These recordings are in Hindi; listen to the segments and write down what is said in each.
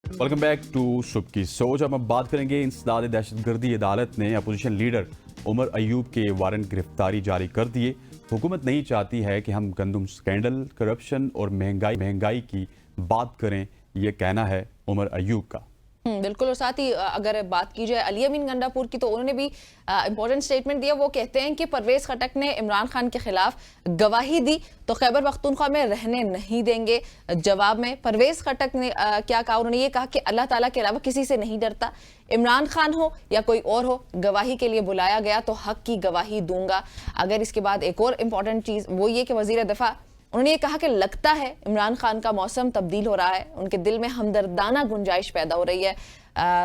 वेलकम बैक टू सुबह की सोच। अब हम बात करेंगे इंसदाद दहशतगर्दी अदालत ने अपोजिशन लीडर उमर अयूब के वारंट गिरफ्तारी जारी कर दिए। हुकूमत नहीं चाहती है कि हम गंदम स्कैंडल, करप्शन और महंगाई की बात करें, यह कहना है उमर अयूब का। बिल्कुल। और साथ ही अगर बात की जाए अली अमीन गंडापुर की, तो उन्होंने भी इंपॉर्टेंट स्टेटमेंट दिया। वो कहते हैं कि परवेज खटक ने इमरान खान के खिलाफ गवाही दी तो खैबर पख्तूनख्वा में रहने नहीं देंगे। जवाब में परवेज खटक ने क्या कहा, उन्होंने ये कहा कि अल्लाह ताला के अलावा किसी से नहीं डरता, इमरान खान हो या कोई और हो, गवाही के लिए बुलाया गया तो हक की गवाही दूंगा। अगर इसके बाद एक और इंपॉर्टेंट चीज वो ये कि वजीर दिफा उन्होंने ये कहा कि लगता है इमरान खान का मौसम तब्दील हो रहा है, उनके दिल में हमदर्दाना गुंजाइश पैदा हो रही है।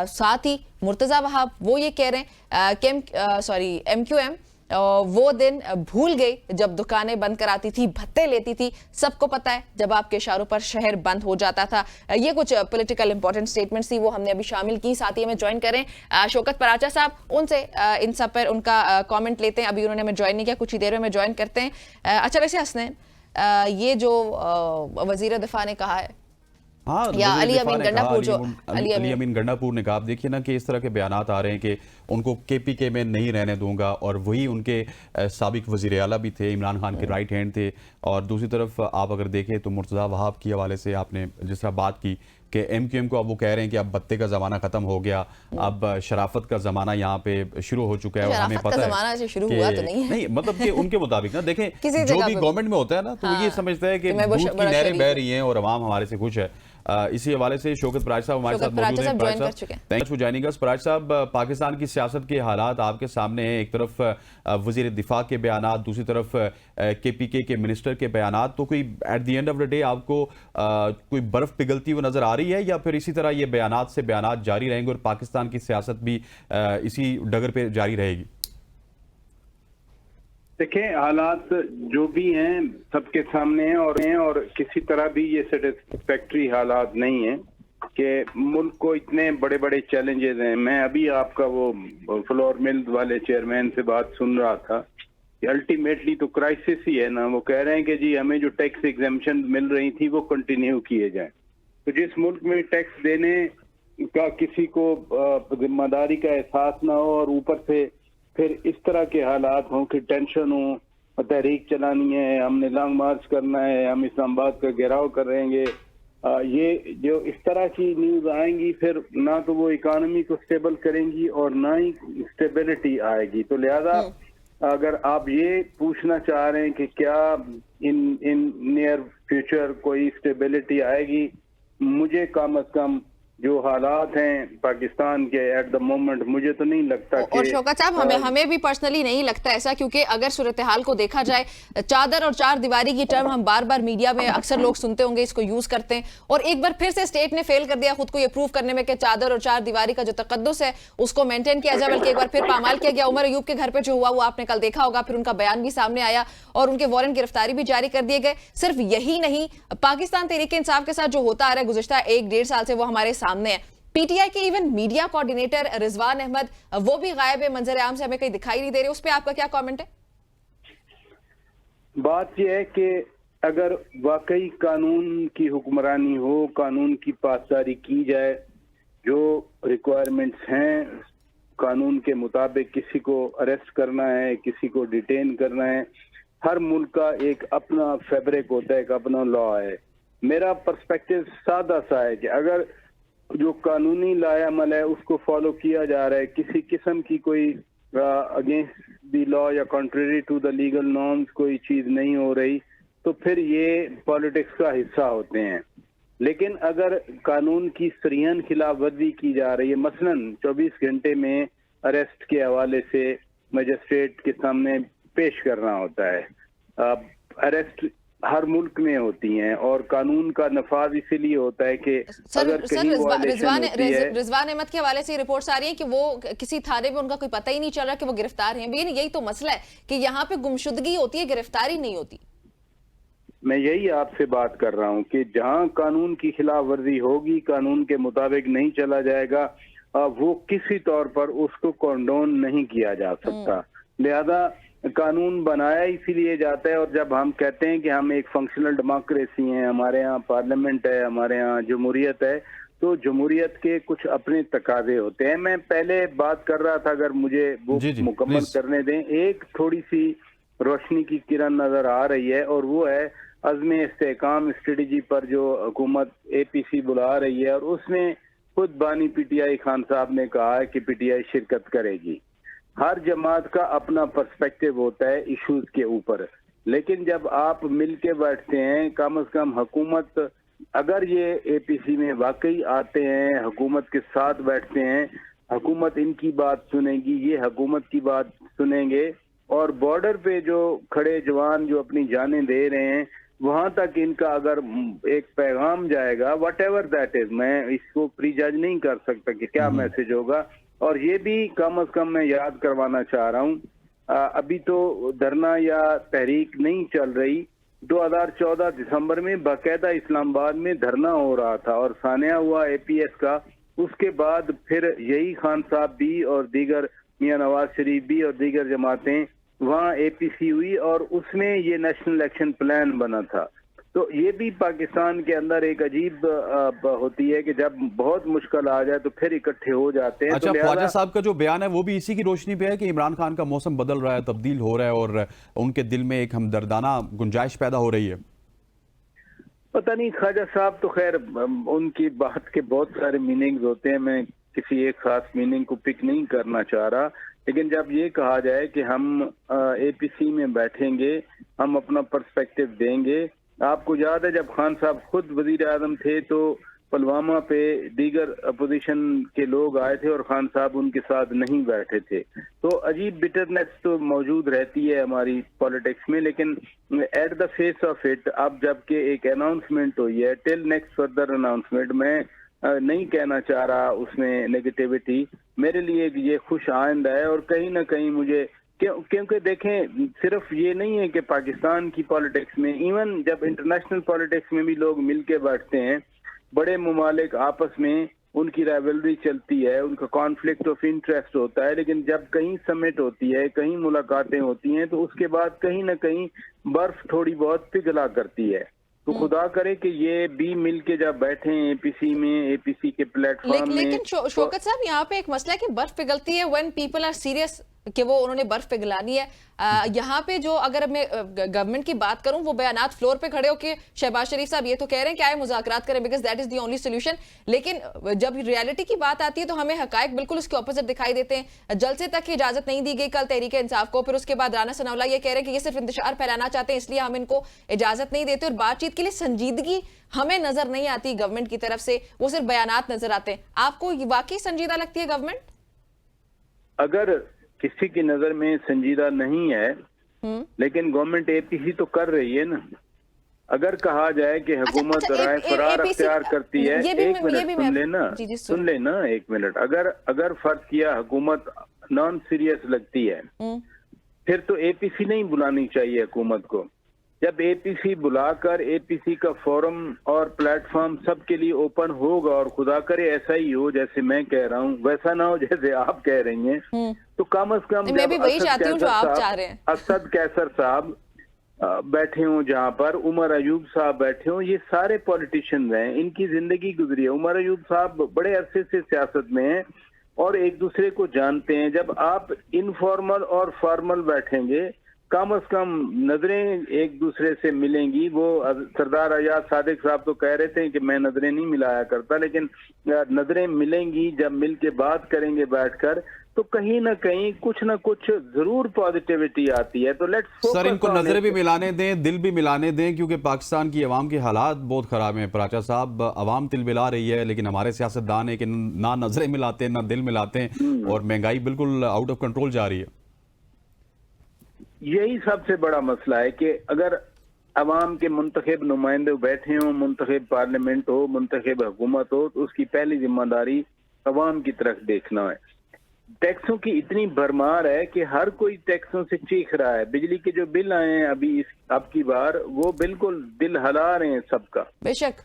साथ ही मुर्तजा वहाब वो ये कह रहे हैं कि MQM वो दिन भूल गई जब दुकानें बंद कराती थी, भत्ते लेती थी। सबको पता है जब आपके इशारों पर शहर बंद हो जाता था। ये कुछ पॉलिटिकल इंपॉर्टेंट स्टेटमेंट्स थी, वो हमने अभी शामिल की। साथ ही हमें ज्वाइन करें शौकत पराचा साहब, उनसे इन सब पर उनका कमेंट लेते हैं। अभी उन्होंने हमें ज्वाइन नहीं किया, कुछ ही देर में हमें ज्वाइन करते हैं। अच्छा, वैसे हसनैन, ये जो वजीर दिफा ने कहा है, हाँ, या अली अमीन गंडापुर, जो अली अमीन गंडापुर ने कहा, आप देखिए ना कि इस तरह के बयानात आ रहे हैं कि उनको KPK में नहीं रहने दूंगा, और वही उनके साबिक वजीर आला भी थे, इमरान खान के राइट हैंड थे। और दूसरी तरफ आप अगर देखें तो मुर्तजा वहाब की हवाले से आपने जिस तरह बात की कि MQM को अब वो कह रहे हैं कि अब बत्ते का जमाना खत्म हो गया, अब शराफत का जमाना यहाँ पे शुरू हो चुका है। और हमें पता है शुरू हुआ तो नहीं मतलब कि उनके मुताबिक ना देखें, जो भी गवर्नमेंट में होता है ना, तो ये समझता है कि दूध की नहरें बह रही हैं और अवाम हमारे से खुश है। इसी हवाले से शौकत पराज साहब हमारे साथ मौजूद हैं। Thanks for joining us. Paraj साहब, पाकिस्तान की सियासत के हालात आपके सामने हैं। एक तरफ वजीर दिफा के बयानात, दूसरी तरफ KPK के मिनिस्टर के बयानात। तो कोई at the end of the day आपको कोई बर्फ पिघलती हुई नजर आ रही है, या फिर इसी तरह ये बयानात से बयानात जारी रहेंगे और पाकिस्तान की सियासत भी इसी डगर पे जारी रहेगी? देखें, हालात जो भी हैं सबके सामने हैं, और किसी तरह भी ये सेटिस्फैक्ट्री हालात नहीं है कि मुल्क को इतने बड़े बड़े चैलेंजेस हैं। मैं अभी आपका वो फ्लोर मिल वाले चेयरमैन से बात सुन रहा था कि अल्टीमेटली तो क्राइसिस ही है ना। वो कह रहे हैं कि जी हमें जो टैक्स एग्जेम्पशन मिल रही थी वो कंटिन्यू किए जाए। तो जिस मुल्क में टैक्स देने का किसी को जिम्मेदारी का एहसास ना हो, और ऊपर से फिर इस तरह के हालात हों कि टेंशन हो, तहरीक चलानी है, हमने लॉन्ग मार्च करना है, हम इस्लामाबाद का घेराव करेंगे, ये जो इस तरह की न्यूज आएंगी, फिर ना तो वो इकोनॉमी को स्टेबल करेंगी और ना ही स्टेबिलिटी आएगी। तो लिहाजा अगर आप ये पूछना चाह रहे हैं कि क्या इन नियर फ्यूचर कोई स्टेबिलिटी आएगी, मुझे कम अज कम जो हालात हैं पाकिस्तान के एट द मोमेंट, मुझे तो नहीं लगता। और शौकत साहब, हमें भी पर्सनली नहीं लगता ऐसा, क्योंकि अगर सूरत हाल को देखा जाए, चादर और चार दीवारी की टर्म हम बार बार मीडिया में अक्सर लोग सुनते होंगे, इसको यूज करते हैं, और एक बार फिर से स्टेट ने फेल कर दिया खुद को ये प्रूव करने में कि चादर और चार दीवारी का जो तकद्दुस है उसको मेंटेन किया जाए, बल्कि एक बार फिर पामाल किया गया। उमर अयूब के घर पे जो हुआ वो आपने कल देखा होगा, फिर उनका बयान भी सामने आया और उनके वारंट गिरफ्तारी भी जारी कर दिए गए। सिर्फ यही नहीं, पाकिस्तान तहरीक इंसाफ के साथ जो होता आ रहा है गुज़िश्ता 1-1.5 साल से, वो हमारे सामने है। PTI के even media coordinator Rizwan Ahmed वो भी गायब है, मंजर आम से हमें कहीं दिखाई नहीं दे रहे। उस पर आपका क्या कमेंट है? बात यह है कि अगर वाकई कानून की हुक्मरानी हो, कानून की पासदारी की जाए, जो रिक्वायरमेंट्स हैं कानून के मुताबिक, किसी को अरेस्ट करना है, किसी को डिटेन करना है, हर मुल्क का एक अपना फैब्रिक होता है, एक अपना लॉ है। मेरा पर्सपेक्टिव सादा सा है कि अगर जो कानूनी लायामल है उसको फॉलो किया जा रहा है, किसी किस्म की कोई अगेंस्ट द लॉ या contrary to the legal norms कोई चीज नहीं हो रही, तो फिर ये पॉलिटिक्स का हिस्सा होते हैं। लेकिन अगर कानून की सरीहन खिलाफ वर्जी की जा रही है, मसलन 24 घंटे में अरेस्ट के हवाले से मजिस्ट्रेट के सामने पेश करना होता है, अरेस्ट हर मुल्क में होती हैं, और कानून का नफाज इसीलिए होता है कि अगर कहीं रिजवान अहमद के हवाले से रिपोर्ट्स आ रही है कि वो किसी थाने में उनका कोई पता ही नहीं चल रहा कि वो गिरफ्तार हैं। यही तो मसला है कि यहाँ पे गुमशुदगी होती है, गिरफ्तारी नहीं होती। मैं यही आपसे बात कर रहा हूँ कि जहाँ कानून की खिलाफ वर्जी होगी, कानून के मुताबिक नहीं चला जाएगा, वो किसी तौर पर उसको कंडोन नहीं किया जा सकता। लिहाजा कानून बनाया इसीलिए जाता है, और जब हम कहते हैं कि हम एक फंक्शनल डेमोक्रेसी हैं, हमारे यहाँ पार्लियामेंट है, हमारे यहाँ जमहूरियत है, तो जमहूरियत के कुछ अपने तकाजे होते हैं। मैं पहले बात कर रहा था, अगर मुझे वो मुकम्मल करने दें। एक थोड़ी सी रोशनी की किरण नजर आ रही है, और वो है अज़्म इस्तेहकाम स्ट्रेटजी पर जो हुकूमत APC बुला रही है, और उसमें खुद बानी PTI खान साहब ने कहा है कि PTI शिरकत करेगी। हर जमात का अपना पर्सपेक्टिव होता है इश्यूज के ऊपर, लेकिन जब आप मिल के बैठते हैं, कम से कम हुकूमत, अगर ये APC में वाकई आते हैं, हुकूमत के साथ बैठते हैं, हुकूमत इनकी बात सुनेगी, ये हुकूमत की बात सुनेंगे, और बॉर्डर पे जो खड़े जवान जो अपनी जानें दे रहे हैं, वहां तक इनका अगर एक पैगाम जाएगा, वट एवर दैट इज, मैं इसको प्री जज नहीं कर सकता कि क्या मैसेज होगा। और ये भी कम से कम मैं याद करवाना चाह रहा हूँ, अभी तो धरना या तहरीक नहीं चल रही, 2014 दिसंबर में बाकायदा इस्लामाबाद में धरना हो रहा था और सानिया हुआ APS का। उसके बाद फिर यही खान साहब भी और दीगर, मियां नवाज शरीफ भी और दीगर जमातें, वहाँ APC हुई, और उसमें ये नेशनल एक्शन प्लान बना था। तो ये भी पाकिस्तान के अंदर एक अजीब होती है कि जब बहुत मुश्किल आ जाए तो फिर इकट्ठे हो जाते हैं। अच्छा, तो ख्वाजा साहब का जो बयान है वो भी इसी की रोशनी पे है कि इमरान खान का मौसम बदल रहा है, तब्दील हो रहा है, और उनके दिल में एक हमदर्दाना गुंजाइश पैदा हो रही है। पता नहीं, ख्वाजा साहब तो खैर उनकी बात के बहुत सारे मीनिंग्स होते हैं, मैं किसी एक खास मीनिंग को पिक नहीं करना चाह रहा, लेकिन जब ये कहा जाए कि हम APC में बैठेंगे, हम अपना पर्सपेक्टिव देंगे। आपको याद है जब खान साहब खुद वजीर आजम थे तो पुलवामा पे दीगर अपोजिशन के लोग आए थे और खान साहब उनके साथ नहीं बैठे थे। तो अजीब बिटरनेस तो मौजूद रहती है हमारी पॉलिटिक्स में, लेकिन at the face of it, अब जबकि एक अनाउंसमेंट हुई है, टिल नेक्स्ट फर्दर अनाउंसमेंट, मैं नहीं कहना चाह रहा उसमें नेगेटिविटी, मेरे लिए ये खुश आइंद है। और कहीं ना कहीं मुझे, क्योंकि देखें, सिर्फ ये नहीं है कि पाकिस्तान की पॉलिटिक्स में, इवन जब इंटरनेशनल पॉलिटिक्स में भी लोग मिल के बैठते हैं, बड़े ममालिक आपस में उनकी राइवलरी चलती है, उनका कॉन्फ्लिक्ट ऑफ इंटरेस्ट होता है, लेकिन जब कहीं समिट होती है, कहीं मुलाकातें होती हैं, तो उसके बाद कहीं ना कहीं बर्फ थोड़ी बहुत पिघला करती है। तो खुदा करे कि ये भी मिलके जब बैठे हैं APC में, APC के प्लेटफॉर्म में। लेकिन शौकत साहब, यहाँ पे एक मसला है कि बर्फ पिघलती है व्हेन पीपल आर सीरियस कि वो उन्होंने बर्फ पिघलानी है। यहाँ पे जो, अगर मैं गवर्नमेंट की बात करूं, वो बयानात फ्लोर पे खड़े होकर शहबाज शरीफ साहब ये तो कह रहे हैं कि आए मुज़ाकरात करें because that is the only solution, लेकिन जब रियलिटी की बात आती है तो हमें हकायक बिल्कुल उसके ऑपोजिट दिखाई देते हैं। जलसे तक की इजाजत नहीं दी गई कल तहरीक इंसाफ को, फिर उसके बाद राना सनाउल्लाह ये कह रहे हैं कि ये सिर्फ इंतशार फैलाना चाहते हैं इसलिए हम इनको इजाजत नहीं देते, और बातचीत के लिए संजीदगी हमें नजर नहीं आती गवर्नमेंट की तरफ से, वो सिर्फ बयानात नजर आते हैं। आपको वाकई संजीदा लगती है गवर्नमेंट? अगर किसी की नजर में संजीदा नहीं है, लेकिन गवर्नमेंट APC तो कर रही है ना। अगर कहा जाए कि हुकूमत राय फरार अख्तियार करती है, एक मिनट सुन लेना एक मिनट, अगर फर्ज किया हुकूमत नॉन सीरियस लगती है, फिर तो APC नहीं बुलानी चाहिए हुकूमत को। जब APC बुलाकर APC का फोरम और प्लेटफॉर्म सबके लिए ओपन होगा, और खुदा करे ऐसा ही हो जैसे मैं कह रहा हूँ, वैसा ना हो जैसे आप कह रही हैं, तो कम से कम मैं भी वही चाहती हूँ जो आप चाह रहे हैं। असद कैसर साहब बैठे हों, जहाँ पर उमर अयूब साहब बैठे हों, ये सारे पॉलिटिशियंस हैं, इनकी जिंदगी गुजरी है। उमर अयूब साहब बड़े अरसे से सियासत में हैं और एक दूसरे को जानते हैं। जब आप इनफॉर्मल और फॉर्मल बैठेंगे, कम से कम नजरें एक दूसरे से मिलेंगी। वो सरदार आजाद सादिक साहब तो कह रहे थे कि मैं नजरें नहीं मिलाया करता, लेकिन नजरें मिलेंगी, जब मिल के बात करेंगे बैठकर, तो कहीं ना कहीं कुछ ना कुछ जरूर पॉजिटिविटी आती है। तो लेट्स सर, इनको नजरें भी मिलाने दें, दिल भी मिलाने दें, क्योंकि पाकिस्तान की अवाम के हालात बहुत खराब हैं। प्राचा साहब, अवाम तिल मिला रही है, लेकिन हमारे सियासतदान है कि ना नजरें मिलाते हैं ना दिल मिलाते हैं, और महंगाई बिल्कुल आउट ऑफ कंट्रोल जा रही है। यही सबसे बड़ा मसला है कि अगर अवाम के मुंतखब नुमाइंदे बैठे हों, मुंतखब पार्लियामेंट हो, मुंतखब हुकूमत हो, तो उसकी पहली जिम्मेदारी अवाम की तरफ देखना है। टैक्सों की इतनी भरमार है कि हर कोई टैक्सों से चीख रहा है। बिजली के जो बिल आए हैं अभी अब की बार, वो बिल्कुल दिल हिला रहे हैं सबका। बेशक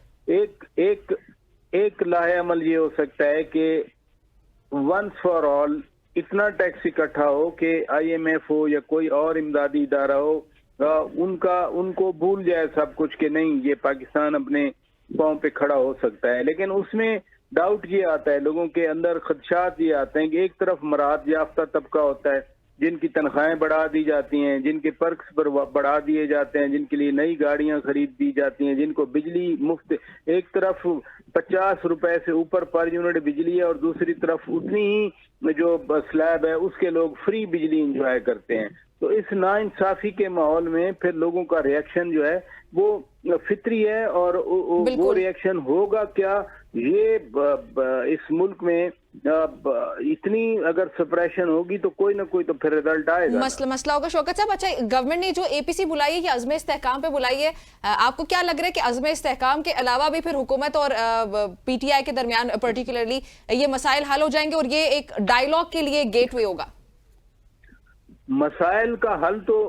एक लाहेअमल ये हो सकता है कि वंस फॉर ऑल इतना टैक्स इकट्ठा हो कि IMF हो या कोई और इमदादी इदारा हो, उनको भूल जाए सब कुछ कि नहीं, ये पाकिस्तान अपने पांव पे खड़ा हो सकता है। लेकिन उसमें डाउट ये आता है, लोगों के अंदर खदशात ये आते हैं कि एक तरफ मराद याफ्ता तबका होता है जिनकी तनख्वाहें बढ़ा दी जाती हैं, जिनके पर्क्स पर बढ़ा दिए जाते हैं, जिनके लिए नई गाड़ियां खरीद दी जाती हैं, जिनको बिजली मुफ्त, एक तरफ 50 रुपए से ऊपर पर यूनिट बिजली है और दूसरी तरफ उतनी ही जो स्लैब है उसके लोग फ्री बिजली इंजॉय करते हैं। तो इस नाइंसाफी के माहौल में फिर लोगों का रिएक्शन जो है वो फितरी है और वो रिएक्शन होगा क्या, ये इस मुल्क में इतनी अगर सप्रेशन होगी तो कोई ना कोई तो फिर रिजल्ट आएगा। मसला होगा। शौकत साहब, अच्छा, गवर्नमेंट ने जो एपीसी बुलाई है, ये अज़्म इस्तेहकाम पे बुलाई है, आपको क्या लग रहा है कि अज़्म इस्तेहकाम के अलावा भी फिर हुकूमत और पीटीआई के दरमियान पर्टिकुलरली ये मसाइल हल हो जाएंगे और ये एक डायलॉग के लिए गेटवे होगा? मसाइल का हल तो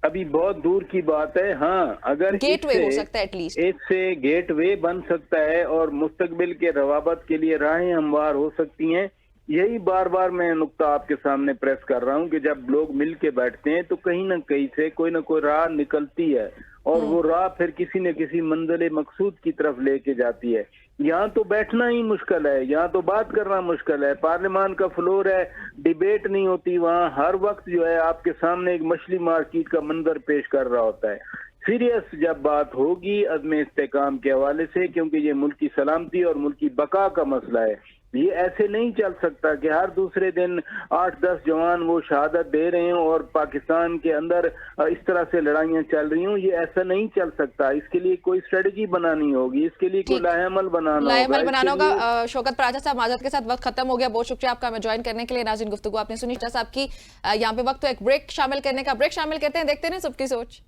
अभी बहुत दूर की बात है। हाँ, अगर गेटवे हो सकता है, एटलीस्ट इससे गेटवे बन सकता है और मुस्तकबिल के रवाबत के लिए राहें हमवार हो सकती हैं। यही बार बार मैं नुक्ता आपके सामने प्रेस कर रहा हूं कि जब लोग मिल के बैठते हैं तो कहीं ना कहीं से कोई ना कोई राह निकलती है और वो राह फिर किसी न किसी मंजिल मकसूद की तरफ लेके जाती है। यहाँ तो बैठना ही मुश्किल है, यहाँ तो बात करना मुश्किल है, पार्लियामान का फ्लोर है, डिबेट नहीं होती वहाँ, हर वक्त जो है आपके सामने एक मछली मार्केट का मंजर पेश कर रहा होता है। सीरियस जब बात होगी अज़्म इस्तेहकाम के हवाले से, क्योंकि ये मुल्क की सलामती और मुल्क की बका का मसला है, ये ऐसे नहीं चल सकता कि हर दूसरे दिन 8-10 जवान वो शहादत दे रहे हैं और पाकिस्तान के अंदर इस तरह से लड़ाइयां चल रही हों। ये ऐसा नहीं चल सकता। इसके लिए कोई स्ट्रेटजी बनानी होगी, इसके लिए कोई लाहेअमल बनाना होगा। शौकत पराचा साहब, माजरत के साथ वक्त खत्म हो गया, बहुत शुक्रिया आपका हमें ज्वाइन करने के लिए। नाज़रीन, गुफ्तगू आपने सुनी साहब की। यहाँ पे वक्त तो एक ब्रेक शामिल करने का, ब्रेक शामिल करते हैं, देखते हैं सबकी सोच।